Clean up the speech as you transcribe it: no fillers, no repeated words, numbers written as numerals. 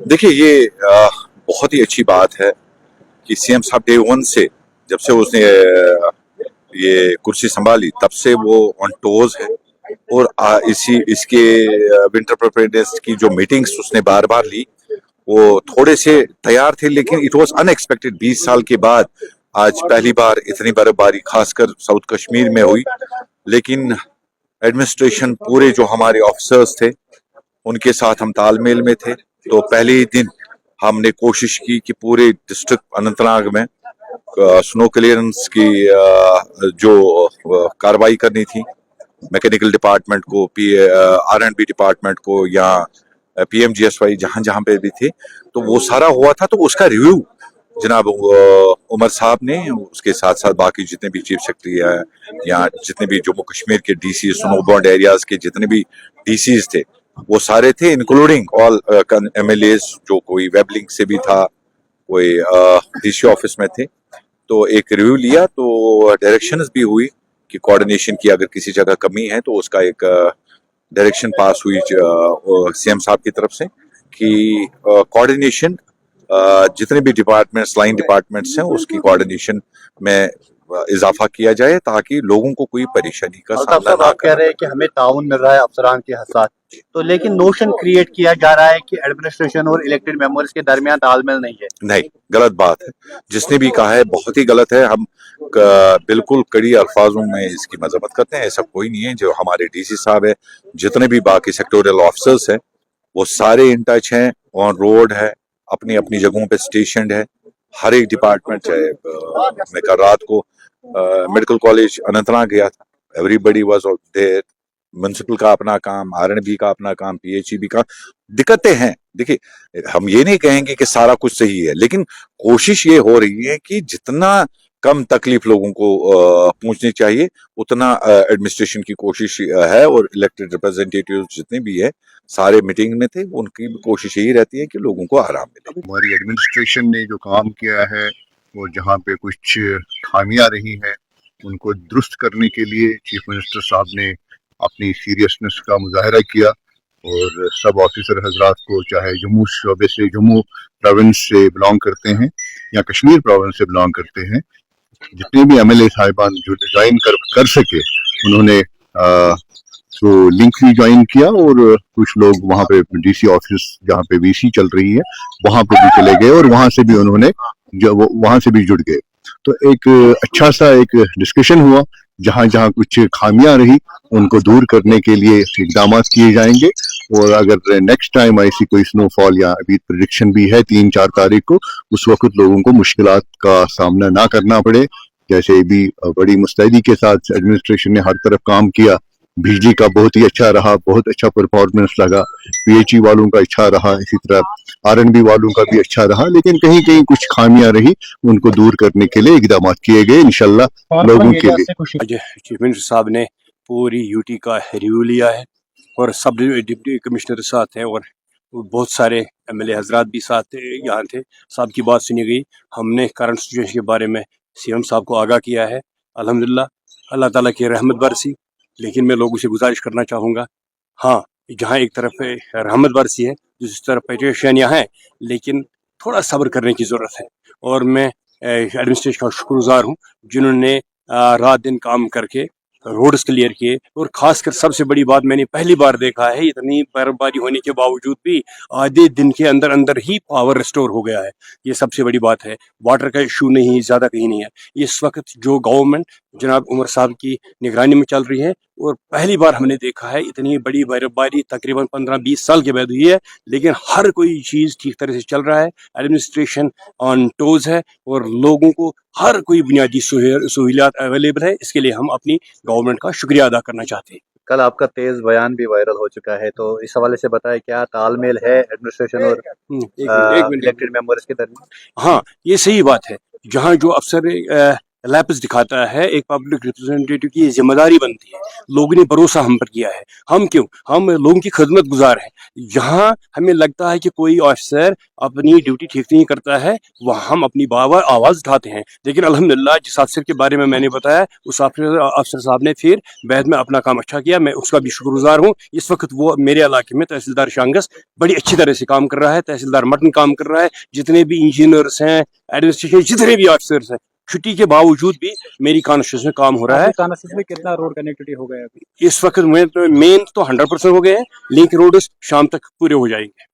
देखिए ये बहुत ही अच्छी बात है कि सीएम साहब डे वन से जब से उसने ये कुर्सी संभाली तब से वो ऑन टोज है और इसी इसके विंटर प्रिपेयरनेस की जो मीटिंग्स उसने बार बार ली वो थोड़े से तैयार थे, लेकिन इट वाज अनएक्सपेक्टेड। 20 साल के बाद आज पहली बार इतनी बर्फबारी खासकर साउथ कश्मीर में हुई, लेकिन एडमिनिस्ट्रेशन पूरे जो हमारे ऑफिसर्स थे उनके साथ हम तालमेल में थे। तो पहले ही दिन हमने कोशिश की कि पूरे डिस्ट्रिक्ट अनंतनाग में स्नो क्लियरेंस की जो कार्रवाई करनी थी, मैकेनिकल डिपार्टमेंट को, R&B डिपार्टमेंट को या PMGSY जहां जहां पे भी थे, तो वो सारा हुआ था। तो उसका रिव्यू जनाब उमर साहब ने, उसके साथ साथ बाकी जितने भी चीफ सेक्रेटरी है या जितने भी जम्मू कश्मीर के DC स्नो बॉन्ड एरियाज के जितने भी DCs थे वो सारे थे, इंक्लूडिंग ऑल MLAs, जो कोई वेबलिंग से भी था, कोई DC ऑफिस में थे। तो एक रिव्यू लिया, तो डायरेक्शंस भी हुई कि कोऑर्डिनेशन की अगर किसी जगह कमी है तो उसका एक डायरेक्शन पास हुई CM साहब की तरफ से कि कोऑर्डिनेशन जितने भी डिपार्टमेंट्स, लाइन डिपार्टमेंट्स हैं, उसकी कोऑर्डिनेशन में इजाफा किया जाए ताकि लोगों को कोई परेशानी का सामना ना आप कह रहे हैं कि हमें ताउन मिल रहा है अफसरान के साथ, तो लेकिन नोशन क्रिएट किया जा रहा है कि एडमिनिस्ट्रेशन और इलेक्टेड मेंबर्स के दरमियान तालमेल नहीं है। नहीं, गलत बात है। जिसने भी कहा है बहुत ही गलत है। हम बिल्कुल कड़ी अल्फाजों में इसकी मजम्मत करते हैं। ऐसा कोई नहीं है। जो हमारे DC साहब है, जितने भी बाकी सेक्टोरियल ऑफिसर्स हैं, वो सारे इन टच हैं, ऑन रोड है, अपनी अपनी जगहों पे स्टेशनड है। हर एक डिपार्टमेंट, चाहे मैं कल रात को मेडिकल कॉलेज अनंतनाग गया था, एवरीबडी वाज देयर। म्यूनसिपल का अपना काम, R&B का अपना काम, PHEB का। दिक्कतें हैं, देखिए हम ये नहीं कहेंगे कि सारा कुछ सही है, लेकिन कोशिश ये हो रही है कि जितना कम तकलीफ लोगों को पहुंचनी चाहिए उतना एडमिनिस्ट्रेशन की कोशिश है। और इलेक्टेड रिप्रेजेंटेटिव जितने भी है सारे मीटिंग में थे, उनकी भी कोशिश यही रहती है कि लोगों को आराम मिले। हमारी एडमिनिस्ट्रेशन ने जो काम किया है वो जहाँ पे कुछ खामियां रही हैं उनको दुरुस्त करने के लिए चीफ मिनिस्टर साहब ने अपनी सीरियसनेस का मुजाहरा किया और सब ऑफिसर हजरात को, चाहे जम्मू शोबे से, जम्मू प्रोविंस से बिलोंग करते हैं या कश्मीर प्रोविंस से बिलोंग करते हैं, जितने भी MLA साहिबान जो ज्वाइन कर सके उन्होंने तो लिंक भी ज्वाइन किया और कुछ लोग वहाँ पे DC ऑफिस जहाँ पे VC चल रही है वहाँ पे भी चले गए और वहाँ से भी उन्होंने वहाँ से भी जुड़ गए। तो एक अच्छा सा एक डिस्कशन हुआ, जहाँ जहाँ कुछ खामियां रही उनको दूर करने के लिए इकदाम किए जाएंगे। और अगर नेक्स्ट टाइम ऐसी कोई स्नोफॉल, या अभी प्रेडिक्शन भी है 3-4 तारीख को, उस वक्त लोगों को मुश्किलात का सामना ना करना पड़े। जैसे भी बड़ी मुस्तैदी के साथ एडमिनिस्ट्रेशन ने हर तरफ काम किया, बिजली का बहुत ही अच्छा रहा, बहुत अच्छा परफॉर्मेंस लगा, PHE वालों का अच्छा रहा, इसी तरह R&B वालों का भी अच्छा रहा, लेकिन कहीं कहीं कुछ खामियां रही, उनको दूर करने के लिए इकदाम किए गए इंशाल्लाह लोगों के लिए। आज चीफ मिनिस्टर साहब ने पूरी UT का रिव्यू लिया है और सब डिप्टी कमिश्नर साथ हैं और बहुत सारे MLA हजरात भी साथ यहाँ थे। साहब की बात सुनी गई। हमने करंट सिचुएशन के बारे में CM साहब को आगाह किया है। अल्हम्दुलिल्लाह, अल्लाह ताला की रहमत बरसी। लेकिन मैं लोगों से गुजारिश करना चाहूँगा, हाँ, जहाँ एक तरफ रहमत बरसी है, दूसरी तरफ परेशानियाँ हैं, लेकिन थोड़ा सब्र करने की ज़रूरत है। और मैं एडमिनिस्ट्रेशन का शुक्रगुजार हूँ जिन्होंने रात दिन काम करके रोड्स क्लियर किए। और खासकर सबसे बड़ी बात, मैंने पहली बार देखा है इतनी बर्फबारी होने के बावजूद भी आधे दिन के अंदर अंदर ही पावर रिस्टोर हो गया है। ये सबसे बड़ी बात है। वाटर का इशू नहीं, ज़्यादा कहीं नहीं है। इस वक्त जो गवर्नमेंट जनाब उमर साहब की निगरानी में चल रही है, और पहली बार हमने देखा है इतनी बड़ी बर्फबारी तकरीबन 15-20 साल के बाद हुई है, लेकिन हर कोई चीज़ ठीक तरह से चल रहा है। एडमिनिस्ट्रेशन ऑन टोज है और लोगों को हर कोई बुनियादी सहूलियात अवेलेबल है। इसके लिए हम अपनी गवर्नमेंट का शुक्रिया अदा करना चाहते हैं। कल आपका तेज बयान भी वायरल हो चुका है, तो इस हवाले से बताएं क्या तालमेल है एडमिनिस्ट्रेशन और एक मिनट इलेक्टेड मेंबर्स के दरमियान? हाँ, ये सही बात है। जहाँ जो अफसर लैप्स दिखाता है, एक पब्लिक रिप्रेजेंटेटिव की ये जिम्मेदारी बनती है। लोगों ने भरोसा हम पर किया है, हम क्यों, हम लोगों की खिदमत गुजार हैं। जहाँ हमें लगता है कि कोई ऑफिसर अपनी ड्यूटी ठीक नहीं करता है, वहाँ हम अपनी आवाज़ उठाते हैं। लेकिन अल्हम्दुलिल्लाह जिस अफसर के बारे में मैंने बताया, उस अफसर साहब ने फिर बाद में अपना काम अच्छा किया, मैं उसका भी शुक्रगुजार हूँ। इस वक्त वो मेरे इलाके में तहसीलदार शांगस बड़ी अच्छी तरह से काम कर रहा है, तहसीलदार मटन काम कर रहा है, जितने भी इंजीनियर्स हैं, एडमिनिस्ट्रेशन जितने भी ऑफिसर्स हैं, छुट्टी के बावजूद भी मेरी कॉन्स्टिट्यूशन में काम हो रहा है। कॉन्स्टिट्यूंसी में कितना रोड कनेक्टिविटी हो गया अभी? इस वक्त मेन तो 100% हो गए हैं, लिंक रोड शाम तक पूरे हो जाएंगे।